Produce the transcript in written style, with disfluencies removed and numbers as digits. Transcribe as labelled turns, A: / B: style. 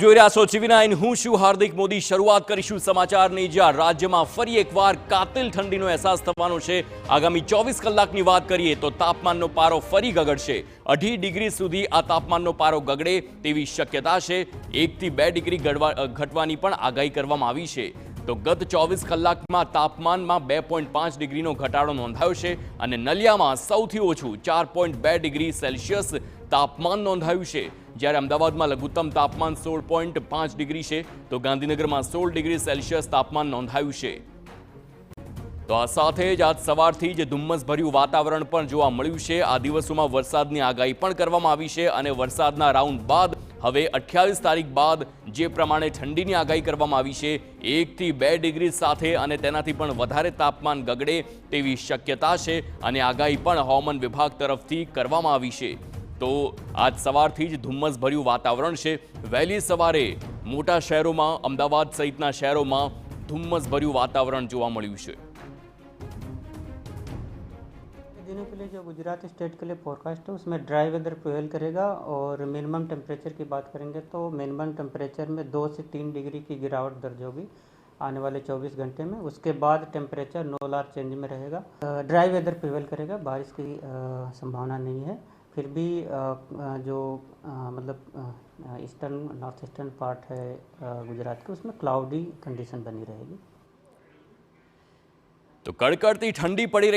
A: આપ જોઈ રહ્યા છો TV9 હું છું હાર્દિક મોદી। શરૂઆત કરીશું સમાચારની, જ્યાં રાજ્યમાં ફરી એકવાર કાતિલ ઠંડીનો અહેસાસ થવાનો છે। આગામી 24 કલાકની વાત કરીએ તો તાપમાનનો પારો ફરી ગગડશે। 2.5 ડિગ્રી સુધી આ તાપમાનનો પારો ગગડે તેવી શક્યતા છે। 1 થી 2 ડિગ્રી ઘટવાની પણ આગાહી કરવામાં આવી છે। તો ગત 24 કલાકમાં તાપમાનમાં 2.5 ડિગ્રીનો ઘટાડો નોંધાયો છે અને નલિયામાં સૌથી ઓછું 4.2 ડિગ્રી સેલ્સિયસ તાપમાન નોંધાયું છે। જ્યારે અમદાવાદમાં લઘુત્તમ તાપમાન 16.5 ડિગ્રી છે તો ગાંધીનગરમાં 16 ડિગ્રી સેલ્સિયસ તાપમાન નોંધાયું છે। તો આ સાથે જ આજ સવારથી જ ધુમ્મસભર્યું વાતાવરણ પણ જોવા મળ્યું છે। આ દિવસોમાં વરસાદની આગાહી પણ કરવામાં આવી છે અને વરસાદના રાઉન્ડ બાદ હવે 28 તારીખ બાદ જે પ્રમાણે ઠંડીની આગાહી કરવામાં આવી છે 1 થી 2 ડિગ્રી સાથે અને તેનાથી પણ વધારે તાપમાન ગગડે તેવી શક્યતા છે અને આગાહી પણ હવામાન વિભાગ તરફથી કરવામાં આવી છે। તો આજ સવારથી જ ધુમ્મસભર્યું વાતાવરણ છે। વહેલી સવારે મોટા શહેરોમાં અમદાવાદ સહિતના શહેરોમાં ધુમ્મસભર્યું વાતાવરણ જોવા મળ્યું છે।
B: दिनों के लिए जो गुजरात स्टेट के लिए फोरकास्ट है उसमें ड्राई वेदर प्रिवेल करेगा और मिनिमम टेम्परेचर की बात करेंगे तो मिनिमम टेम्परेचर में 2 से 3 डिग्री की गिरावट दर्ज होगी आने वाले 24 घंटे में। उसके बाद टेम्परेचर नो लार्ज चेंज में रहेगा। ड्राई वेदर प्रिवेल करेगा, बारिश की संभावना नहीं है। फिर भी जो मतलब ईस्टर्न नॉर्थ ईस्टर्न पार्ट है गुजरात के उसमें क्लाउडी कंडीशन बनी रहेगी।
A: तो कड़कड़ती ठंडी पड़ी